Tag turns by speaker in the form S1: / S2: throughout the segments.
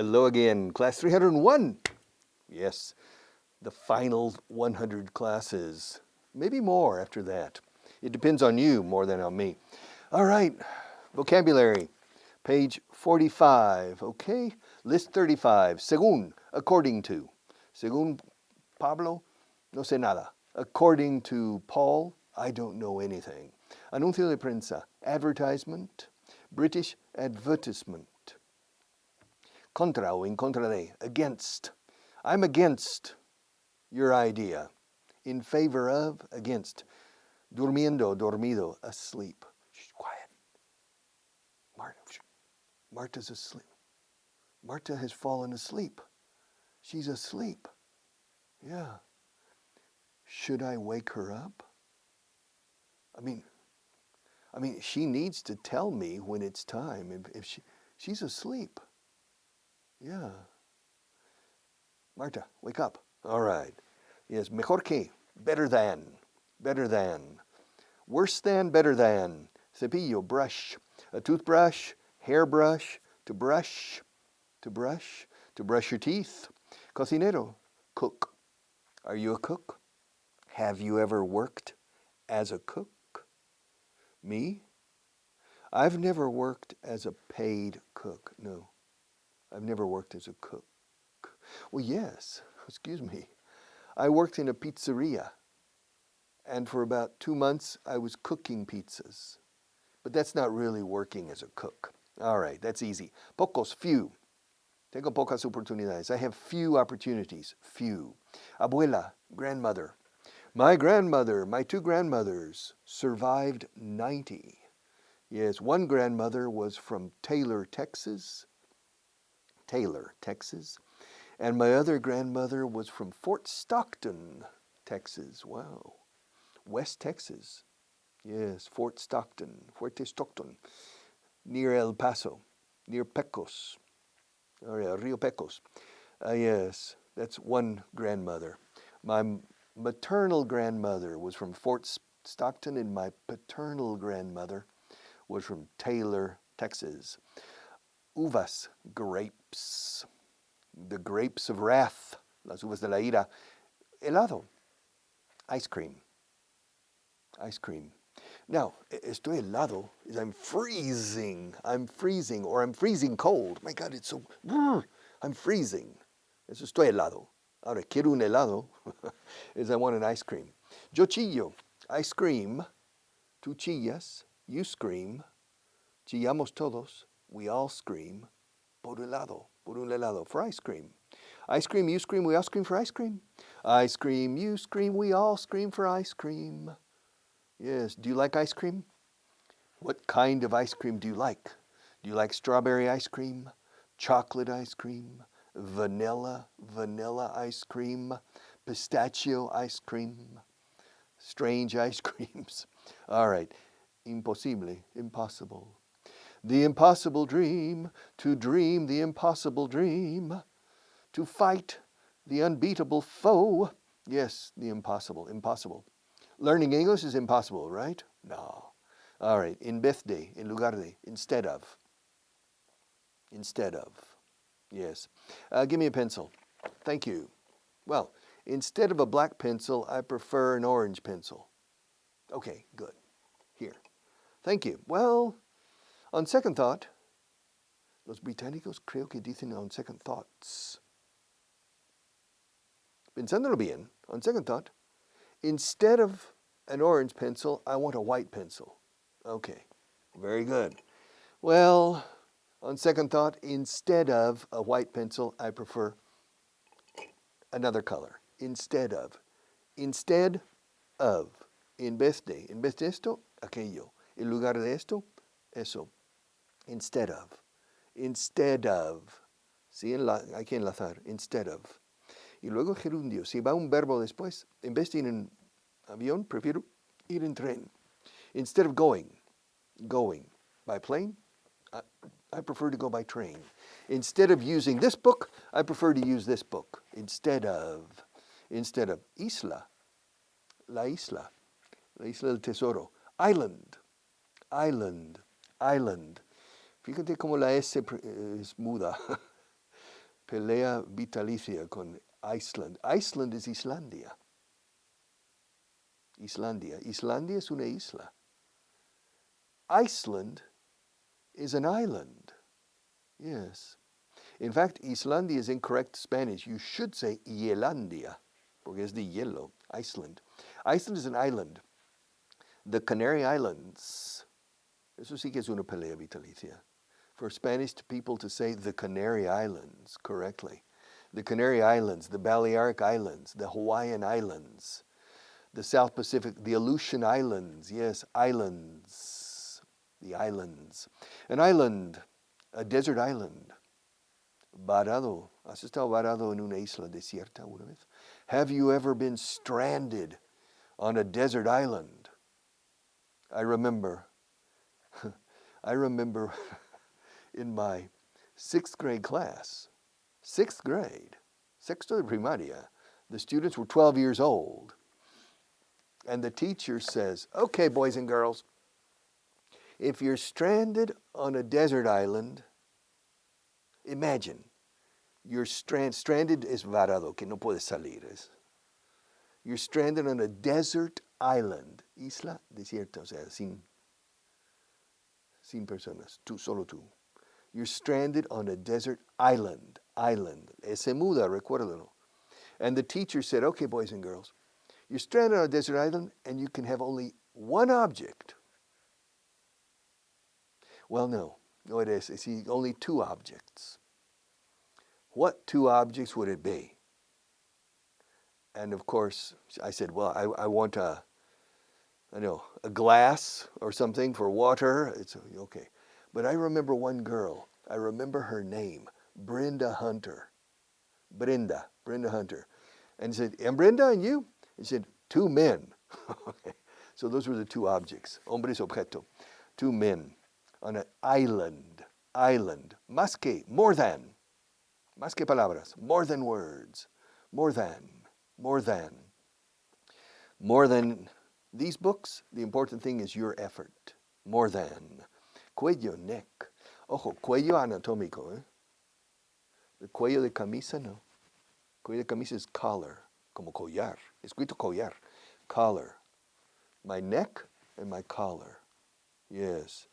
S1: Hello again, class 301. Yes, the final 100 classes. Maybe more after that. It depends on you more than on me. All right, vocabulary, page 45, okay? List 35, según, according to. Según Pablo, no sé nada. According to Paul, I don't know anything. Anuncio de prensa, advertisement, British advertisement. Contra o en contra de, against. I'm against your idea. In favor of, against. Durmiendo, dormido, asleep. Shh, quiet. Marta's asleep. Marta has fallen asleep. She's asleep. Yeah. Should I wake her up? I mean, she needs to tell me when it's time. If she's asleep. Yeah. Marta, wake up. All right. Yes, mejor que, better than, better than. Worse than, better than. Cepillo, brush. A toothbrush, hairbrush, to brush, to brush, to brush your teeth. Cocinero, cook. Are you a cook? Have you ever worked as a cook? Me? I've never worked as a paid cook. No, I've never worked as a cook. Well, yes, excuse me. I worked in a pizzeria, and for about 2 months I was cooking pizzas. But that's not really working as a cook. All right, that's easy. Pocos, few. Tengo pocas oportunidades. I have few opportunities, few. Abuela, grandmother. My grandmother, my two grandmothers survived 90. Yes, one grandmother was from Taylor, Texas. Taylor, Texas. And my other grandmother was from Fort Stockton, Texas. Wow. West Texas. Yes, Fort Stockton, Fuerte Stockton, near El Paso, near Pecos. Oh yeah, Rio Pecos. Yes, that's one grandmother. My maternal grandmother was from Fort Stockton, and my paternal grandmother was from Taylor, Texas. Uvas, grapes. The grapes of wrath, las uvas de la ira. Helado, ice cream. Ice cream. Now, estoy helado is I'm freezing, or I'm freezing cold. My God, it's so, I'm freezing. Eso estoy helado. Ahora, quiero un helado is I want an ice cream. Yo chillo, I scream. Tú chillas, you scream. Chillamos todos, we all scream. Por un helado, for ice cream. I scream, you scream, we all scream for ice cream. I scream, you scream, we all scream for ice cream. Yes, do you like ice cream? What kind of ice cream do you like? Do you like strawberry ice cream, chocolate ice cream, vanilla ice cream, pistachio ice cream, strange ice creams? All right, imposible, impossible. The impossible dream, to dream the impossible dream, to fight the unbeatable foe. Yes, the impossible, impossible. Learning English is impossible, right? No. All right, en vez de, en lugar de, instead of. Instead of. Yes. Give me a pencil. Thank you. Well, instead of a black pencil, I prefer an orange pencil. Okay, good. Here. Thank you. Well, on second thought, los británicos creo que dicen on second thoughts. Pensándolo bien, on second thought, instead of an orange pencil, I want a white pencil. Okay, very good. Well, on second thought, instead of a white pencil, I prefer another color. Instead of. Instead of. En vez de. En vez de esto, aquello. En lugar de esto, eso. Instead of. Instead of. Sí, hay que enlazar. Instead of. Y luego gerundio. Si va un verbo después, en vez de ir en avión, prefiero ir en tren. Instead of going by plane, I prefer to go by train. Instead of using this book, I prefer to use this book. Instead of isla, la isla del tesoro. Island. Fíjate cómo la S es muda. pelea vitalicia con Iceland. Iceland es Islandia. Islandia. Islandia es una isla. Iceland is an island. Yes. In fact, Islandia is incorrect Spanish. You should say Yelandia, porque es de hielo. Iceland. Iceland is an island. The Canary Islands. Eso sí que es una pelea vitalicia. For Spanish people to say the Canary Islands correctly. The Canary Islands, the Balearic Islands, the Hawaiian Islands, the South Pacific, the Aleutian Islands. Yes, islands. The islands. An island, a desert island. Varado. ¿Has estado varado en una isla desierta una vez? Have you ever been stranded on a desert island? I remember in my 6th grade class, 6th grade, sexto de primaria, the students were 12 years old. And the teacher says, okay, boys and girls, if you're stranded on a desert island, imagine, you're stranded es varado, que no puedes salir. You're stranded on a desert island, isla desierta, o sea, sin personas, solo tú. You're stranded on a desert island. Se muda, recuérdalo. And the teacher said, okay, boys and girls, you're stranded on a desert island and you can have only one object. Well, no it is. It's only 2 objects. What 2 objects would it be? And of course, I said, well, I want a glass or something for water. It's okay. But I remember one girl. I remember her name, Brenda Hunter. Brenda Hunter. And he said, and Brenda, and you? He said, 2 men. Okay. So those were the 2 objects. Hombres objeto. 2 men on an island. Más que, more than. Más que palabras. More than words. More than these books, the important thing is your effort. More than. Cuello, neck. Ojo, cuello anatómico. El cuello de camisa, no. Cuello de camisa is collar, como collar. Escrito collar. Collar. My neck and my collar. Yes.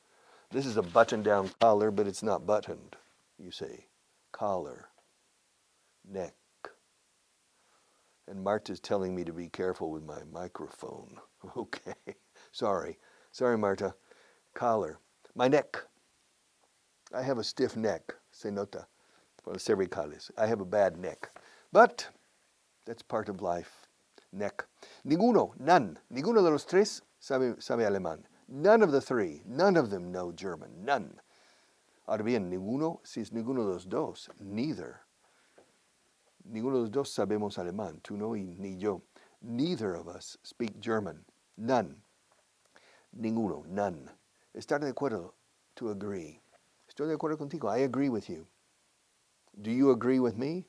S1: This is a button-down collar, but it's not buttoned, you say. Collar. Neck. And Marta's telling me to be careful with my microphone. Okay. Sorry, Marta. Collar. My neck. I have a stiff neck. Se nota. Por las cervicales. I have a bad neck. But that's part of life. Neck. None. Ninguno de los 3 sabe alemán. None of the 3. None of them know German. None. Ahora bien, ninguno, si es ninguno de los 2, neither. Ninguno de los 2 sabemos alemán. Tú no y ni yo. Neither of us speak German. None. Ninguno. None. Estar de acuerdo. To agree. Estoy de acuerdo contigo. I agree with you. Do you agree with me?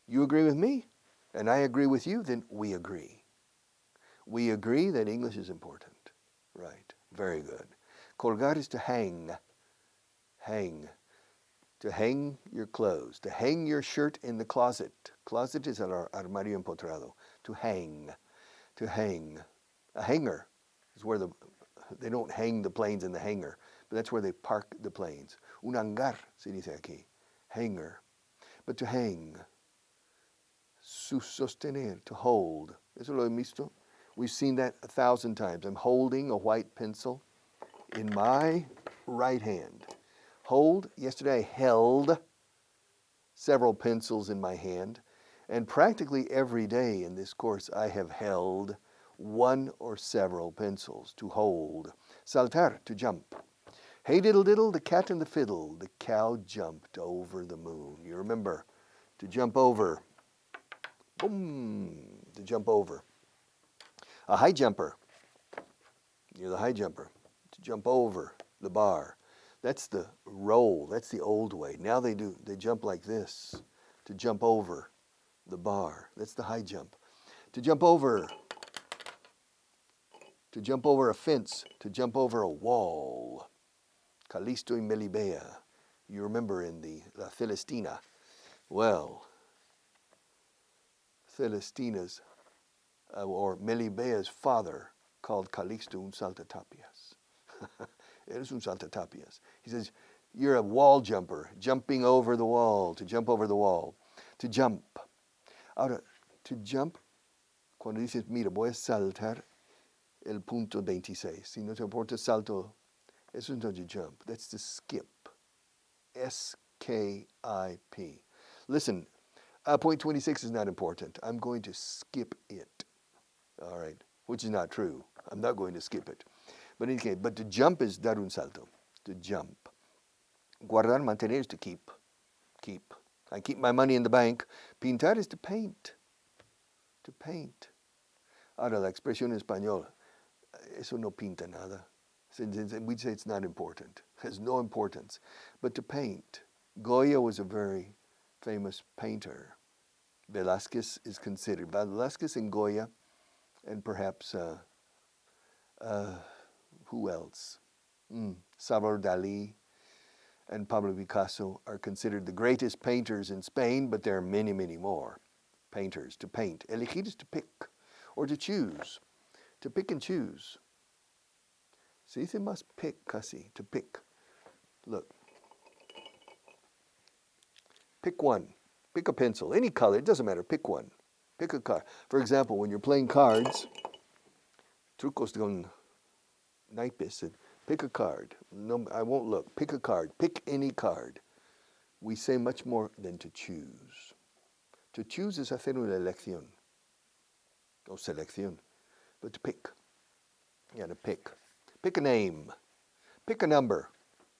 S1: You agree with me? And I agree with you? Then we agree. We agree that English is important. Right. Very good. Colgar is to hang. Hang. To hang your clothes. To hang your shirt in the closet. Closet is el armario empotrado. To hang. To hang. A hanger is where they don't hang the planes in the hangar, but that's where they park the planes. Un hangar, se dice aquí. Hanger. But to hang. Sostener, to hold. ¿Eso lo he visto? We've seen that 1,000 times. I'm holding a white pencil in my right hand. Hold. Yesterday I held several pencils in my hand, and practically every day in this course I have held 1 or several pencils to hold. Saltar, to jump. Hey diddle diddle, the cat and the fiddle, the cow jumped over the moon. You remember, to jump over. Boom, to jump over. A high jumper. You're the high jumper. To jump over the bar. That's the roll. That's the old way. Now they jump like this. To jump over the bar. That's the high jump. To jump over. To jump over a fence. To jump over a wall. Callisto y Melibea. You remember in the La Celestina. Well, Celestina's or Melibea's father called Calixto un saltatapias. Eres un saltatapias. He says, you're a wall jumper, jumping over the wall, to jump over the wall, to jump. Ahora, to jump, cuando dices, mira, voy a saltar el punto 26. Si no te importa salto, eso no es to jump. That's to skip. S-K-I-P. Listen, point 26 is not important. I'm going to skip it. All right, which is not true. I'm not going to skip it. But in any case, but to jump is dar un salto. To jump. Guardar, mantener is to keep. Keep. I keep my money in the bank. Pintar is to paint. To paint. Ahora, la expresión en español, eso no pinta nada. We'd say it's not important. It has no importance. But to paint. Goya was a very famous painter. Velázquez is considered. Velázquez and Goya, and perhaps, who else? Salvador Dalí and Pablo Picasso are considered the greatest painters in Spain, but there are many, many more painters. To paint. Elegir is to pick, or to choose. To pick and choose. Se dice más pick, casi, to pick. Look. Pick one. Pick a pencil. Any color, it doesn't matter. Pick one. Pick a card. For example, when you're playing cards, trucos con naipes, pick a card. No, I won't look. Pick a card. Pick any card. We say much more than to choose. To choose is hacer una elección. O selección. But to pick. Yeah, to pick. Pick a name. Pick a number.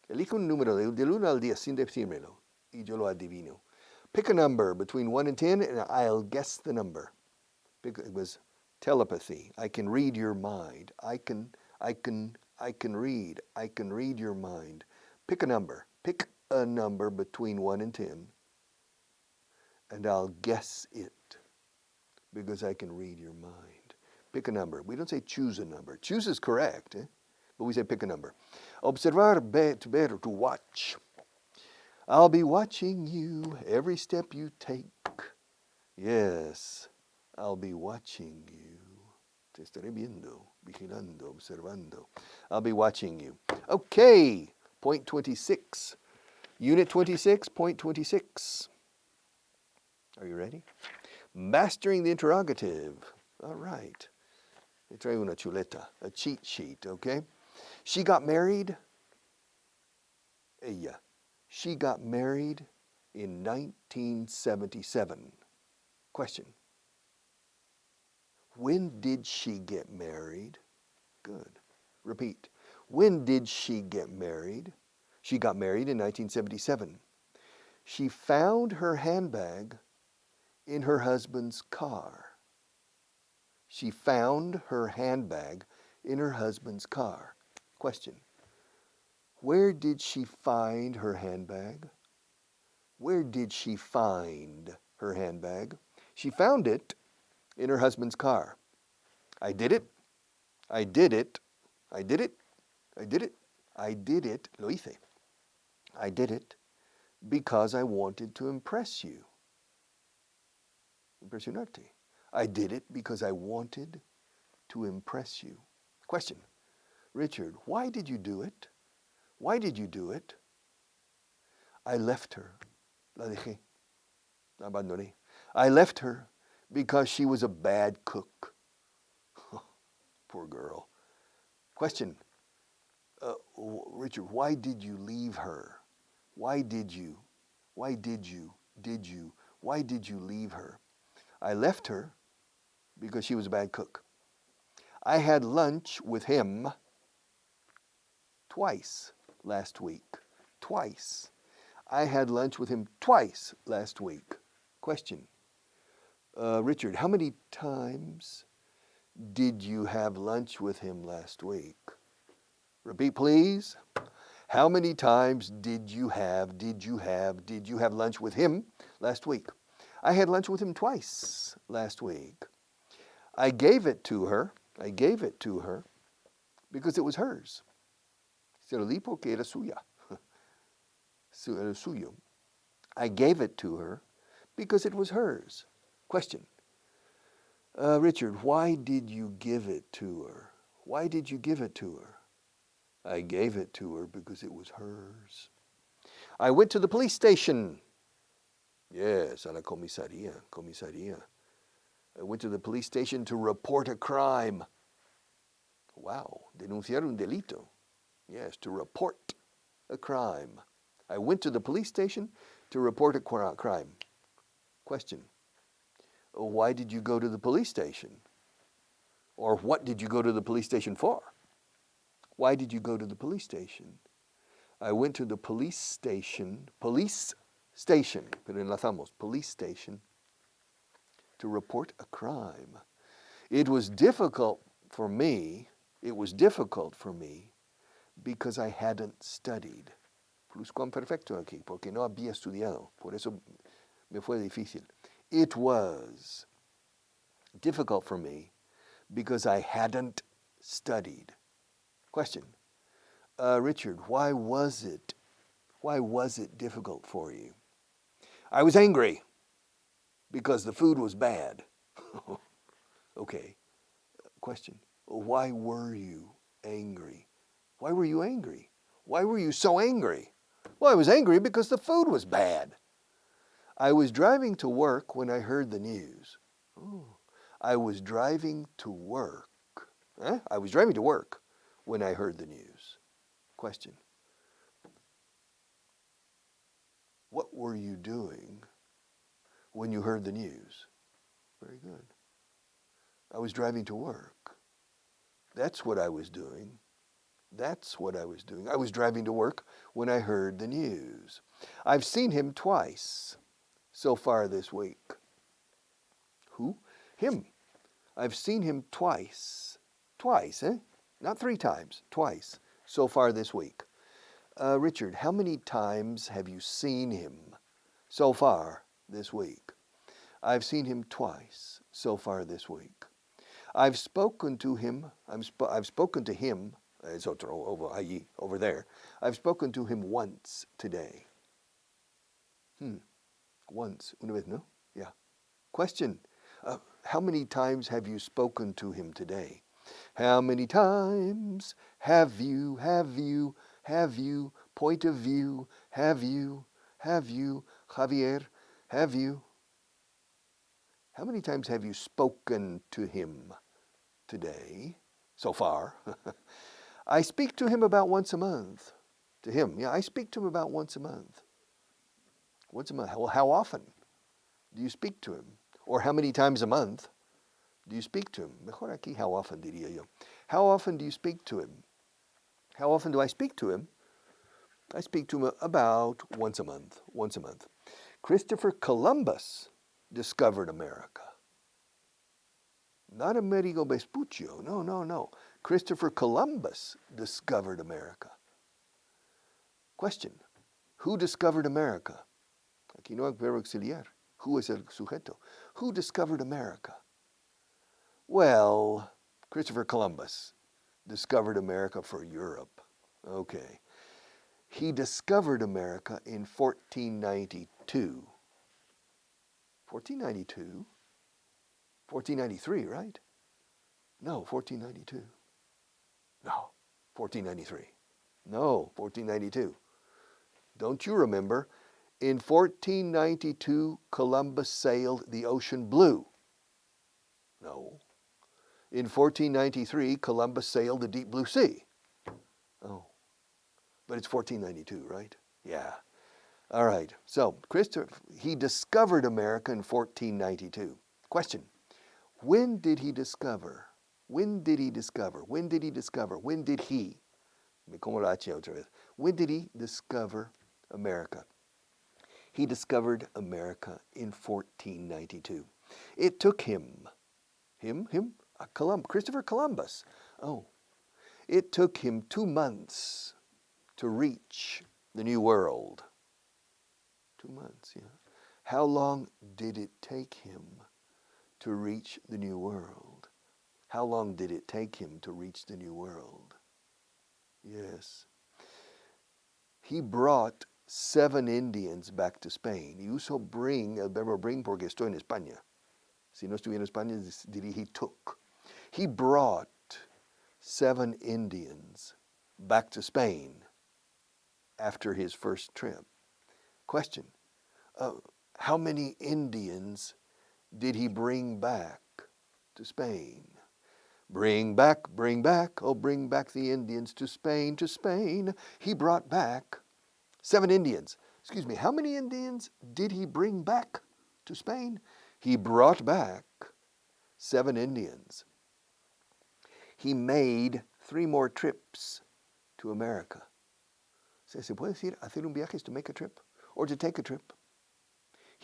S1: Elige un número del 1 al 10 sin decírmelo. Y yo lo adivino. Pick a number between 1 and 10, and I'll guess the number. It was telepathy. I can read your mind. I can read your mind. Pick a number. Pick a number between 1 and 10, and I'll guess it because I can read your mind. Pick a number. We don't say choose a number. Choose is correct, but we say pick a number. Observar, to ver, to watch. I'll be watching you every step you take. Yes, I'll be watching you. Te estaré viendo, vigilando, observando. I'll be watching you. Okay, point 26. Unit 26, point 26. Are you ready? Mastering the interrogative. All right. Le traigo una chuleta, a cheat sheet, okay? She got married. Ella. She got married in 1977. Question. When did she get married? Good. Repeat. When did she get married? She got married in 1977. She found her handbag in her husband's car. She found her handbag in her husband's car. Question. Where did she find her handbag? Where did she find her handbag? She found it in her husband's car. I did it. I did it. I did it. I did it. I did it. Lo hice. I did it because I wanted to impress you. Impresionarte. I did it because I wanted to impress you. Question. Richard, why did you do it? Why did you do it? I left her. La dejé. La abandoné. I left her because she was a bad cook. Poor girl. Question. Richard, why did you leave her? Why did you? Why did you? Did you? Why did you leave her? I left her because she was a bad cook. I had lunch with him twice last week. Twice. I had lunch with him twice last week. Question. Richard, how many times did you have lunch with him last week? Repeat, please. How many times did you have lunch with him last week? I had lunch with him twice last week. I gave it to her because it was hers. Se lo di porque era suya. Era suyo. I gave it to her Because it was hers. Question. Richard, why did you give it to her? Why did you give it to her? I gave it to her because it was hers. I went to the police station. Yes, a la comisaría, comisaría. I went to the police station to report a crime. Wow, denunciar un delito. Yes, to report a crime. I went to the police station to report a crime. Question. Why did you go to the police station? Or what did you go to the police station for? Why did you go to the police station? I went to the police station, pero enlazamos, police station, to report a crime. It was difficult for me because I hadn't studied. Pluscuamperfecto aquí, porque no había estudiado. Por eso me fue difícil. It was difficult for me because I hadn't studied. Question. Richard, why was it difficult for you? I was angry because the food was bad. Okay. Question. Why were you angry? Why were you angry? Why were you so angry? Well, I was angry because the food was bad. I was driving to work when I heard the news. Oh, I was driving to work. I was driving to work when I heard the news. Question. What were you doing when you heard the news? Very good. I was driving to work. That's what I was doing. That's what I was doing. I was driving to work when I heard the news. I've seen him twice so far this week. Who? Him. I've seen him twice. Twice, eh? Not 3 times. Twice so far this week. Richard, how many times have you seen him so far this week? I've seen him twice so far this week. I've spoken to him. I've spoken to him. Es otro, allí, over there. I've spoken to him once today. Once. Una vez, no? Yeah. Question. How many times have you spoken to him today? How many times have you, point of view, have you, Javier, have you? How many times have you spoken to him today, so far? I speak to him about once a month. To him, yeah, I speak to him about once a month. Once a month. Well, how often do you speak to him? Or how many times a month do you speak to him? Mejor aquí, how often diría yo. How often do you speak to him? How often do I speak to him? I speak to him about once a month. Once a month. Christopher Columbus discovered America. Not Amerigo Vespuccio. No. Christopher Columbus discovered America. Question. Who discovered America? Aquí no hay verbo auxiliar. Who es el sujeto? Who discovered America? Well, Christopher Columbus discovered America for Europe. Okay. He discovered America in 1492. 1492? 1493, right? No, 1492. No, 1493. No, 1492. Don't you remember? In 1492, Columbus sailed the ocean blue. No. In 1493, Columbus sailed the deep blue sea. Oh. But it's 1492, right? Yeah. All right. So, he discovered America in 1492. Question. When did he discover? When did he discover? When did he discover? When did he? Me como la H otra vez. When did he discover America? He discovered America in 1492. It took him, Christopher Columbus. Oh, it took him 2 months to reach the New World. 2 months, yeah. How long did it take him to reach the New World? How long did it take him to reach the New World? Yes. He brought 7 Indians back to Spain. Y uso bring, el verbo bring, porque estoy en España. Si no estuviera en España, diría he took. He brought 7 Indians back to Spain after his first trip. Question, how many Indians did he bring back to Spain? Bring back, oh, bring back the Indians to Spain, to Spain. He brought back 7 Indians. Excuse me, how many Indians did he bring back to Spain? He brought back 7 Indians. He made 3 more trips to America. ¿Se puede decir hacer un viaje is to make a trip? Or to take a trip?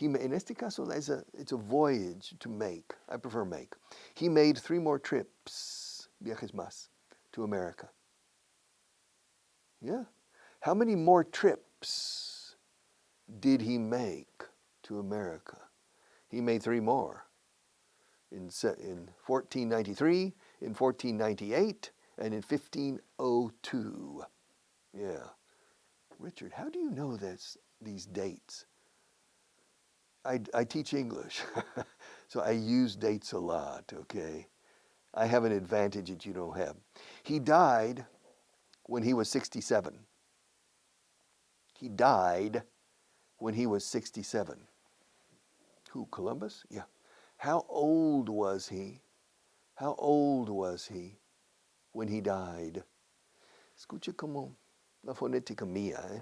S1: En este caso, it's a voyage to make. I prefer make. He made 3 more trips, viajes más, to America. Yeah. How many more trips did he make to America? He made 3 more. In 1493, in 1498, and in 1502. Yeah. Richard, how do you know these dates? I teach English, so I use dates a lot, okay? I have an advantage that you don't have. He died when he was 67. He died when he was 67. Who, Columbus? Yeah. How old was he? How old was he when he died? Escuche como la fonética mía,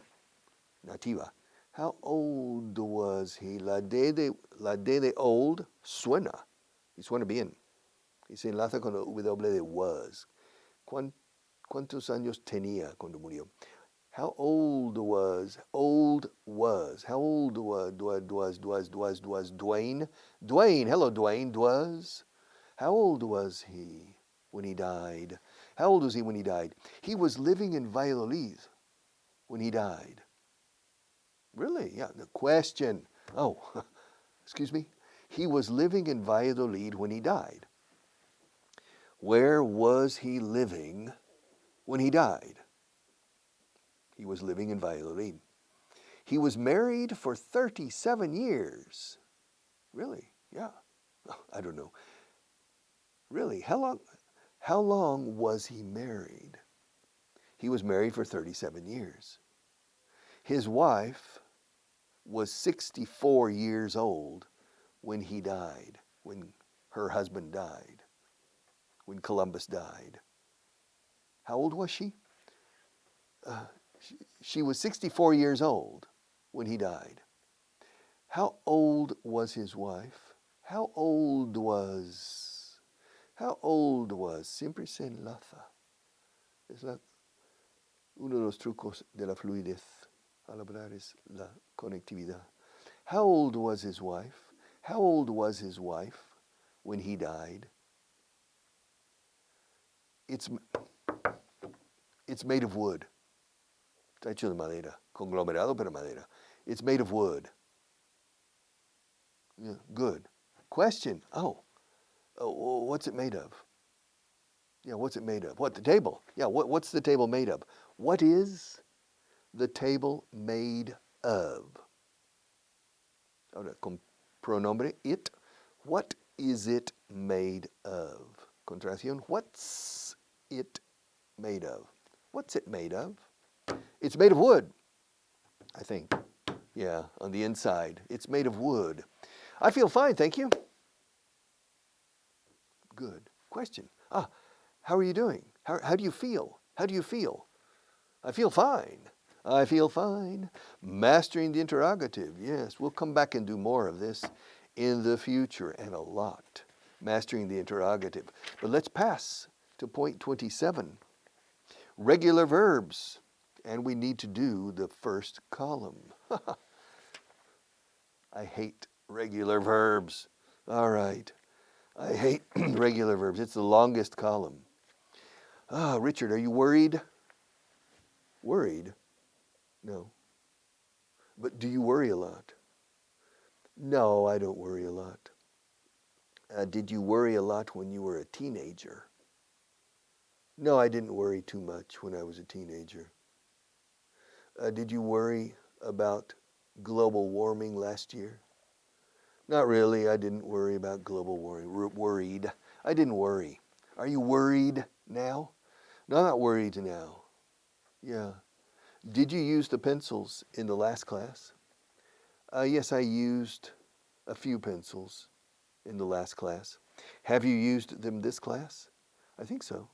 S1: nativa. How old was he? La D de old suena. Y suena bien. Y se enlaza con el W de was. ¿Cuántos años tenía cuando murió? How old was? How old was Dwayne? Dwayne, hello Dwayne, was. How old was he when he died? How old was he when he died? He was living in Valladolid when he died. Really? Yeah, the question. Oh, excuse me. He was living in Valladolid when he died. Where was he living when he died? He was living in Valladolid. He was married for 37 years. Really? Yeah. I don't know. Really? How long was he married? He was married for 37 years. His wife was 64 years old when he died, when her husband died, when Columbus died. How old was she? She was 64 years old when he died. How old was his wife? How old was? Siempre se enlaza. Es uno de los trucos de la fluidez al hablar es la conectividad. How old was his wife? How old was his wife when he died? It's made of wood. Está hecho de madera, conglomerado pero madera. It's made of wood. Yeah, good. Question. What's it made of? Yeah, what's it made of? What, the table? Yeah, what's the table made of? What is the table made of? Ahora, con pronombre it. What is it made of? Contracción. What's it made of? What's it made of? It's made of wood, I think. Yeah, on the inside. It's made of wood. I feel fine, thank you. Good. Question. How are you doing? How do you feel? How do you feel? I feel fine. I feel fine. Mastering the interrogative. Yes, we'll come back and do more of this in the future, and a lot. Mastering the interrogative. But let's pass to point 27. Regular verbs. And we need to do the first column. I hate regular verbs. All right. I hate regular verbs. It's the longest column. Richard, are you worried? Worried? No. But do you worry a lot? No, I don't worry a lot. Did you worry a lot when you were a teenager? No, I didn't worry too much when I was a teenager. Did you worry about global warming last year? Not really. I didn't worry about global warming. Worried. I didn't worry. Are you worried now? No, I'm not worried now. Yeah. Did you use the pencils in the last class? Yes, I used a few pencils in the last class. Have you used them this class? I think so.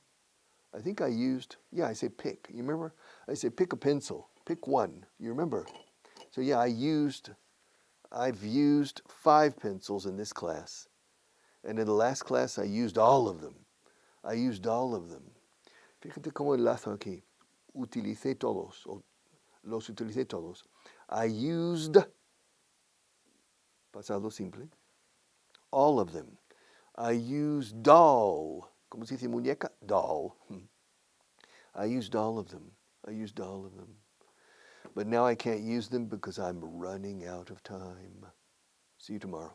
S1: I think I used, I say pick. You remember? I say pick a pencil. Pick one. You remember? So yeah, I've used 5 pencils in this class. And in the last class, I used all of them. I used all of them. Fíjate cómo enlazo aquí. Utilicé todos, o los utilicé todos. I used, pasado simple, all of them. I used doll. ¿Cómo se dice muñeca? Doll. I used all of them. I used all of them. But now I can't use them because I'm running out of time. See you tomorrow.